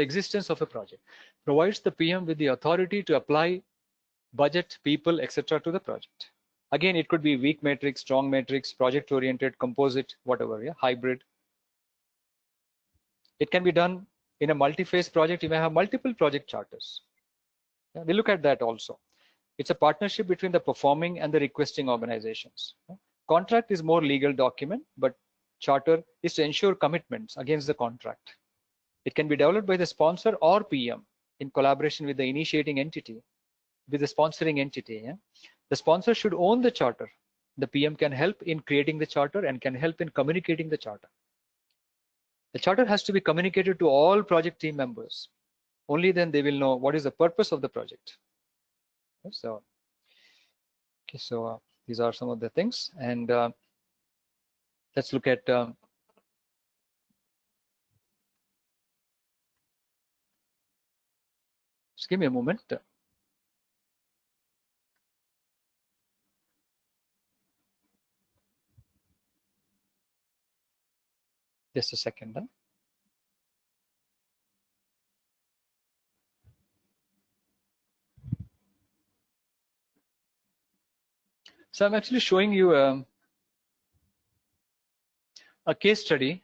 the existence of a project, provides the PM with the authority to apply budget, people, etc. to the project. Again, it could be weak matrix, strong matrix, project oriented, composite, whatever, yeah, hybrid. It can be done in a multi-phase project. You may have multiple project charters. Yeah, we look at that also. It's a partnership between the performing and the requesting organizations. Contract is more legal document, but charter is to ensure commitments against the contract. It can be developed by the sponsor or PM in collaboration with the initiating entity, with the sponsoring entity. Yeah? The sponsor should own the charter. The PM can help in creating the charter and can help in communicating the charter. The charter has to be communicated to all project team members. Only then they will know what is the purpose of the project. So, okay, so these are some of the things, and let's look at just give me a moment. Just a second. So I'm actually showing you a case study,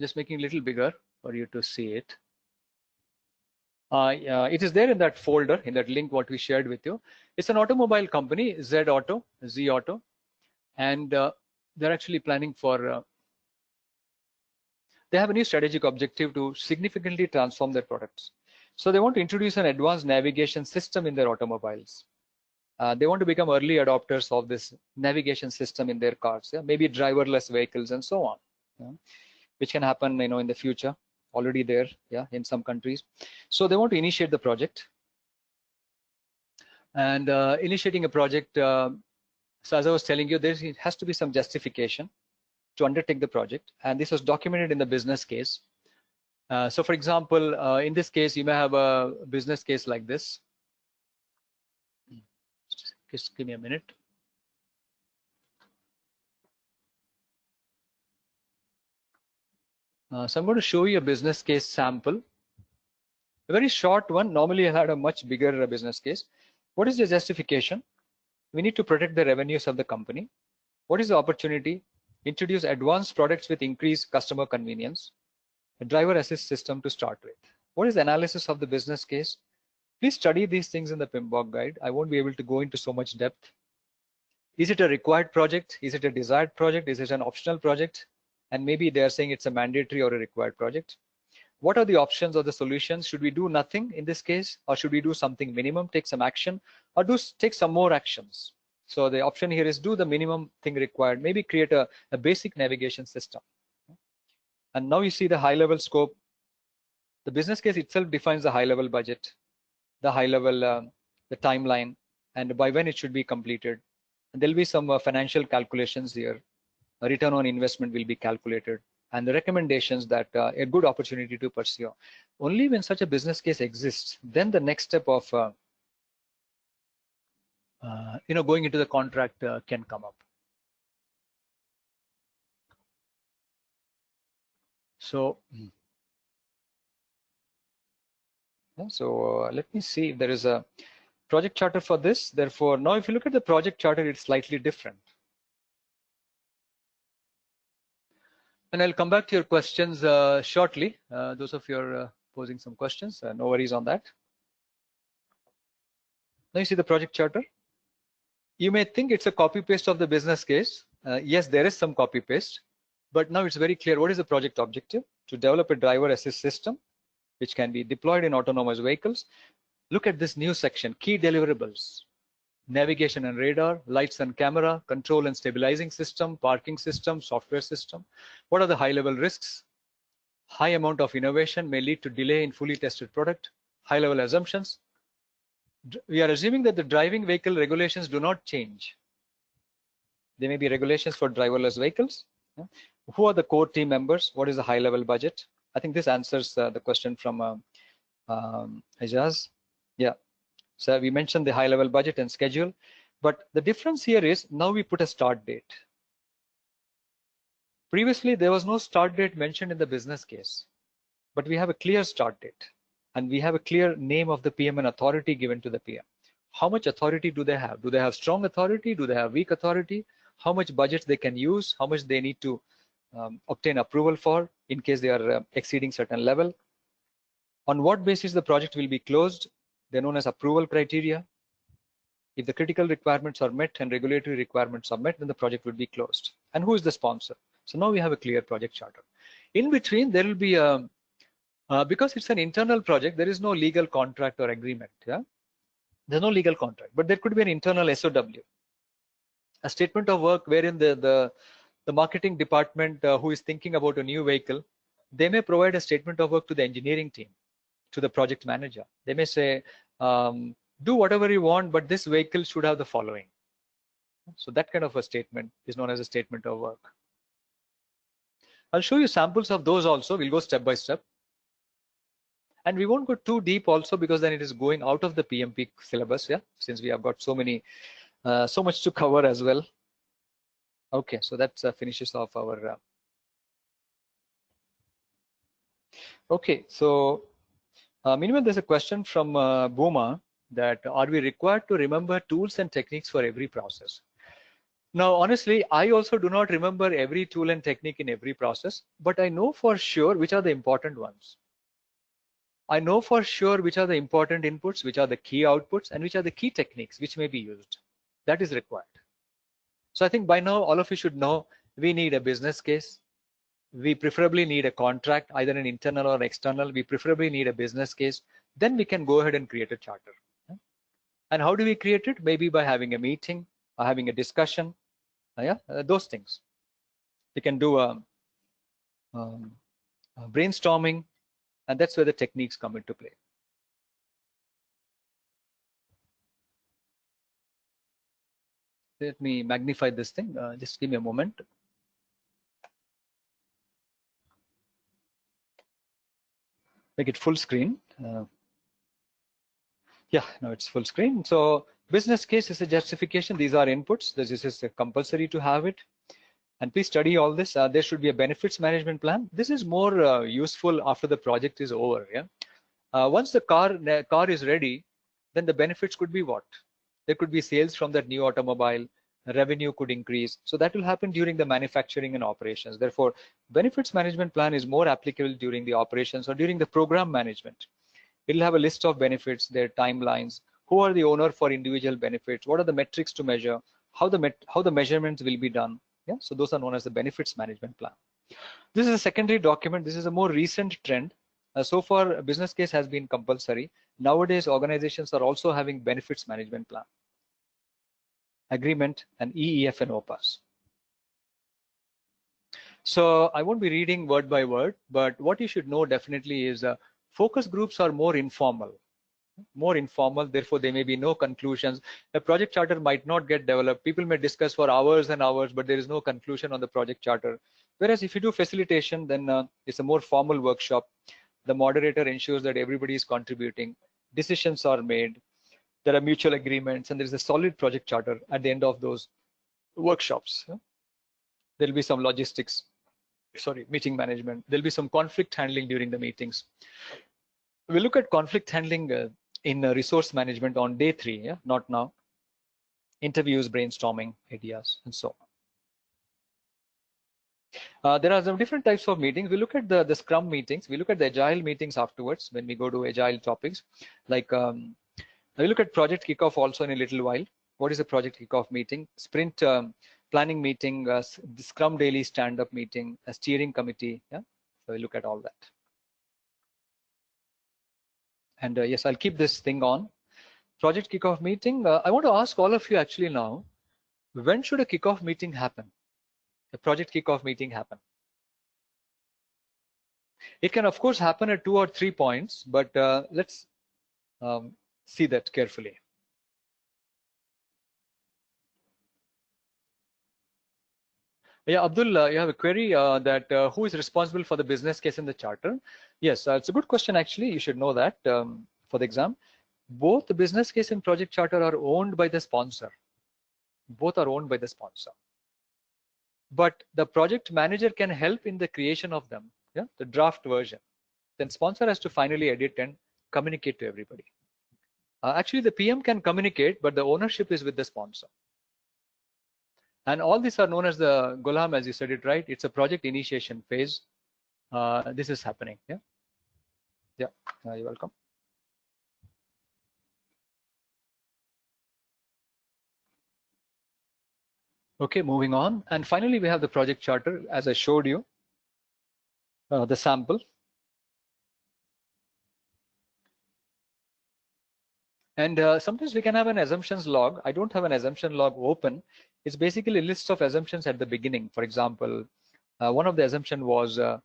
just making it a little bigger for you to see it. It is there in that folder, in that link what we shared with you. It's an automobile company, Z Auto, and they're actually planning for, they have a new strategic objective to significantly transform their products. So they want to introduce an advanced navigation system in their automobiles. They want to become early adopters of this navigation system in their cars, yeah? Maybe driverless vehicles and so on, yeah? Which can happen, you know, in the future. Already there, yeah, in some countries. So they want to initiate the project. And initiating a project, so as I was telling you, there has to be some justification to undertake the project, and this was documented in the business case. So for example, in this case, you may have a business case like this. Just give me a minute. So I'm going to show you a business case sample. A very short one. Normally I had a much bigger business case. What is the justification? We need to protect the revenues of the company. What is the opportunity? Introduce advanced products with increased customer convenience. A driver assist system to start with. What is the analysis of the business case? Please study these things in the PMBOK guide. I won't be able to go into so much depth. Is it a required project? Is it a desired project? Is it an optional project? And maybe they are saying it's a mandatory or a required project. What are the options or the solutions? Should we do nothing in this case, or should we do something minimum, take some action, or take some more actions? So the option here is do the minimum thing required, maybe create a basic navigation system. And now you see the high level scope. The business case itself defines the high level budget, the high level, the timeline, and by when it should be completed. And there'll be some financial calculations here. A return on investment will be calculated, and the recommendations that a good opportunity to pursue. Only when such a business case exists, then the next step of going into the contract can come up. So, let me see if there is a project charter for this. Therefore, now if you look at the project charter, it's slightly different. And I'll come back to your questions shortly. Those of you are posing some questions, no worries on that. Now you see the project charter. You may think it's a copy paste of the business case. Yes, there is some copy paste, but now it's very clear what is the project objective: to develop a driver assist system which can be deployed in autonomous vehicles. Look at this new section: key deliverables, navigation and radar, lights and camera, control and stabilizing system, parking system, software system. What are the high level risks? High amount of innovation may lead to delay in fully tested product. High level assumptions. We are assuming that the driving vehicle regulations do not change. There may be regulations for driverless vehicles. Yeah. Who are the core team members? What is the high level budget? I think this answers the question from Ajaz. Yeah. So we mentioned the high level budget and schedule, but the difference here is now we put a start date. Previously, there was no start date mentioned in the business case. but we have a clear start date and we have a clear name of the PM and authority given to the PM. How much authority do they have? Do they have strong authority? Do they have weak authority? How much budget they can use? How much they need to obtain approval for in case they are exceeding certain level? On what basis the project will be closed? They're known as approval criteria. If the critical requirements are met and regulatory requirements are met, then the project will be closed. And who is the sponsor? So now we have a clear project charter. In between, there will be because it's an internal project, there is no legal contract or agreement. Yeah, there's no legal contract, but there could be an internal SOW, a statement of work wherein the marketing department who is thinking about a new vehicle, they may provide a statement of work to the engineering team, to the project manager. They may say, do whatever you want, but this vehicle should have the following. So that kind of a statement is known as a statement of work. I'll show you samples of those also. We'll go step by step. And we won't go too deep also because then it is going out of the PMP syllabus, yeah, since we have got so much to cover as well. Okay, so that finishes off our. Okay, so meanwhile, there's a question from Boma that are we required to remember tools and techniques for every process? Now, honestly, I also do not remember every tool and technique in every process, but I know for sure which are the important ones. I know for sure which are the important inputs, which are the key outputs, and which are the key techniques which may be used. That is required. So I think by now, all of you should know we need a business case. We preferably need a contract, either an internal or external. We preferably need a business case. Then we can go ahead and create a charter. And how do we create it? Maybe by having a meeting or having a discussion. Those things. We can do brainstorming, and that's where the techniques come into play. Let me magnify this thing. Just give me a moment. Make it full screen. Yeah, no, it's full screen. So business case is a justification. These are inputs. This is compulsory to have it. And please study all this. There should be a benefits management plan. This is more useful after the project is over. Yeah. Once the car is ready, then the benefits could be what? There could be sales from that new automobile. Revenue could increase. So that will happen during the manufacturing and operations. Therefore, benefits management plan is more applicable during the operations or during the program management. It'll have a list of benefits, their timelines, who are the owner for individual benefits, what are the metrics to measure, how the measurements will be done. Yeah, so those are known as the benefits management plan. This is a secondary document. This is a more recent trend. So far, a business case has been compulsory. Nowadays, organizations are also having benefits management plan, agreement, and EEF and OPAS. So I won't be reading word by word, but what you should know definitely is focus groups are more informal. Therefore there may be no conclusions. A project charter might not get developed. People may discuss for hours and hours, but there is no conclusion on the project charter. Whereas if you do facilitation, then it's a more formal workshop. The moderator ensures that everybody is contributing. Decisions are made. There are mutual agreements, and there is a solid project charter at the end of those workshops. There will be some logistics, meeting management. There'll be some conflict handling during the meetings. We'll look at conflict handling in resource management on day 3, yeah, not now. Interviews, brainstorming, ideas, and so on. There are some different types of meetings. We look at the Scrum meetings. We look at the Agile meetings afterwards when we go to Agile topics. Like we look at project kickoff also in a little while. What is a project kickoff meeting? Sprint planning meeting, the Scrum daily stand-up meeting, a steering committee. Yeah, so we look at all that. And yes, I'll keep this thing on. Project kickoff meeting. I want to ask all of you actually now, when should a kickoff meeting happen? A project kickoff meeting happen? It can of course happen at 2 or 3 points, but let's see that carefully. Yeah, Abdul, you have a query that who is responsible for the business case in the charter? Yes, it's a good question actually. You should know that for the exam. Both the business case and project charter are owned by the sponsor. Both are owned by the sponsor. But the project manager can help in the creation of them, yeah, the draft version. then sponsor has to finally edit and communicate to everybody. Actually, the PM can communicate, but the ownership is with the sponsor. And all these are known as the Ghulam, as you said it right. It's a project initiation phase. This is happening. Yeah. Yeah. You're welcome. Okay, moving on. And finally, we have the project charter, as I showed you, the sample. And sometimes we can have an assumptions log. I don't have an assumption log open. It's basically a list of assumptions at the beginning. For example, one of the assumption was the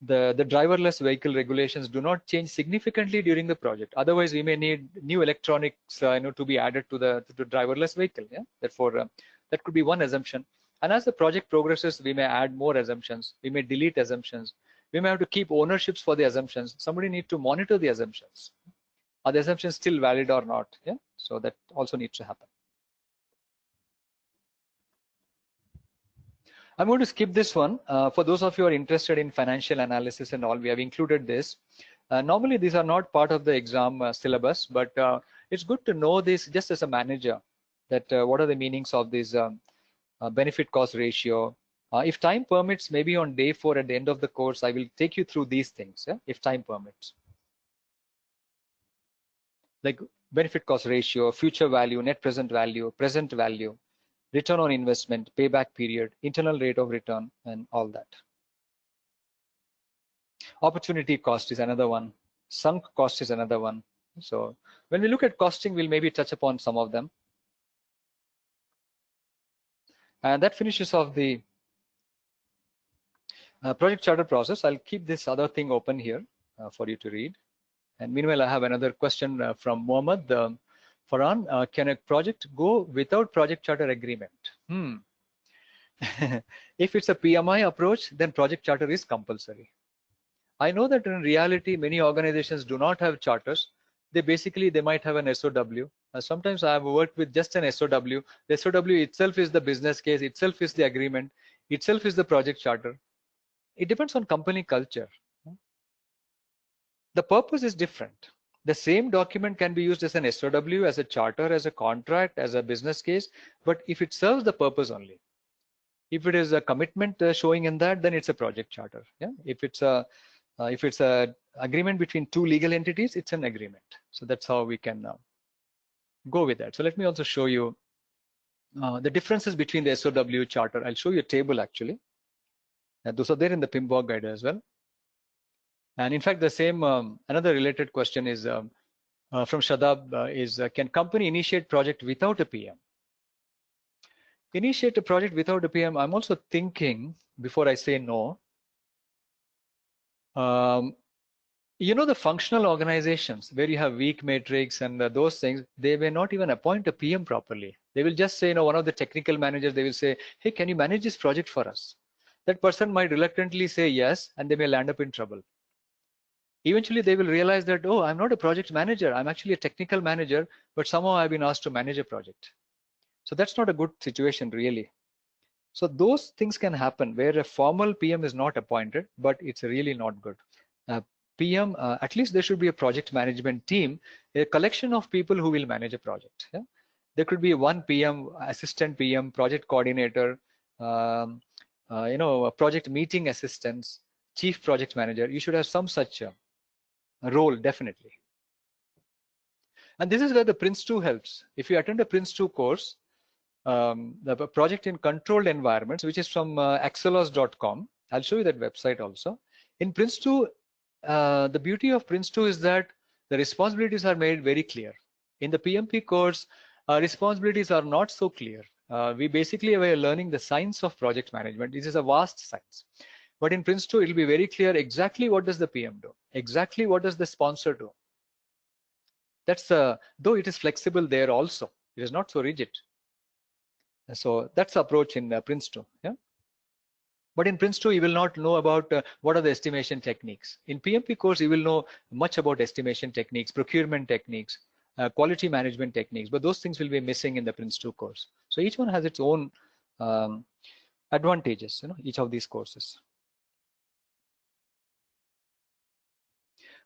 driverless vehicle regulations do not change significantly during the project. Otherwise, we may need new electronics to be added to the driverless vehicle. Yeah, therefore that could be one assumption. And as the project progresses, we may add more assumptions. We may delete assumptions. We may have to keep ownerships for the assumptions. Somebody needs to monitor the assumptions. Are the assumptions still valid or not? Yeah, so that also needs to happen. I'm going to skip this one. For those of you who are interested in financial analysis and all, we have included this. Normally, these are not part of the exam syllabus, but it's good to know this just as a manager, that what are the meanings of this benefit cost ratio. If time permits, maybe on day 4 at the end of the course, I will take you through these things, yeah? If time permits. Like benefit cost ratio, future value, net present value, return on investment, payback period, internal rate of return, and all that. Opportunity cost is another one. Sunk cost is another one. So when we look at costing, we'll maybe touch upon some of them. And that finishes off the project charter process. I'll keep this other thing open here for you to read. And meanwhile, I have another question from Mohammed. Farhan, can a project go without project charter agreement? If it's a PMI approach, then project charter is compulsory. I know that in reality, many organizations do not have charters. They might have an SOW. Sometimes I have worked with just an SOW. The SOW itself is the business case, itself is the agreement, itself is the project charter. It depends on company culture. The purpose is different. The same document can be used as an SOW, as a charter, as a contract, as a business case, but if it serves the purpose only. If it is a commitment showing in that, then it's a project charter. Yeah. If it's a agreement between two legal entities, it's an agreement. So that's how we can go with that. So let me also show you the differences between the SOW charter. I'll show you a table actually. Those are there in the PMBOK guide as well. And in fact, the same another related question is from Shadab can company initiate project without a PM? Initiate a project without a PM. I'm also thinking before I say no. The functional organizations where you have weak matrix and those things, they may not even appoint a PM properly. They will just say, one of the technical managers, they will say, hey, can you manage this project for us? That person might reluctantly say yes, and they may land up in trouble. Eventually, they will realize that, oh, I'm not a project manager. I'm actually a technical manager, but somehow I've been asked to manage a project. So that's not a good situation, really. So those things can happen where a formal PM is not appointed, but it's really not good. PM, at least there should be a project management team, a collection of people who will manage a project. Yeah? There could be one PM, assistant PM, project coordinator, project meeting assistants, chief project manager. You should have some such role, definitely. And this is where the Prince2 helps. If you attend a Prince2 course, the project in controlled environments, which is from axelos.com. I'll show you that website also. In Prince2, the beauty of Prince2 is that the responsibilities are made very clear. In the PMP course, responsibilities are not so clear. We basically were learning the science of project management. This is a vast science. But in Prince2, it will be very clear exactly what does the PM do, exactly what does the sponsor do. That's though it is flexible there also. It is not so rigid. So that's the approach in Prince2. Yeah. But in Prince2, you will not know about what are the estimation techniques. In PMP course, you will know much about estimation techniques, procurement techniques, quality management techniques, but those things will be missing in the Prince2 course. So each one has its own advantages, each of these courses.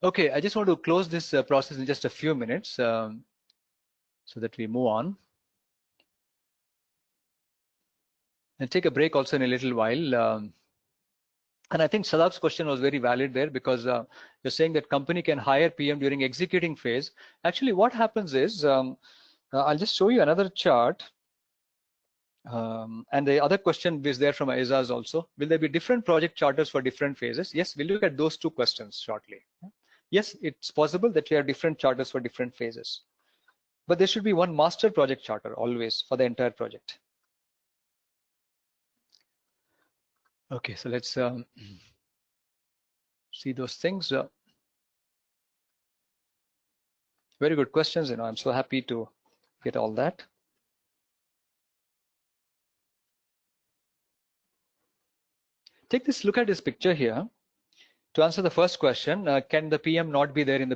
Okay, I just want to close this process in just a few minutes so that we move on. And take a break also in a little while. And I think Sadaq's question was very valid there, because you're saying that company can hire PM during executing phase. Actually, what happens is, I'll just show you another chart. And the other question is there from Aizaz also. Will there be different project charters for different phases? Yes, we'll look at those two questions shortly. Yes, it's possible that we have different charters for different phases. But there should be one master project charter always for the entire project. Okay, so let's see those things. Very good questions. I'm so happy to get all that. Take this look at this picture here. To answer the first question, can the PM not be there in the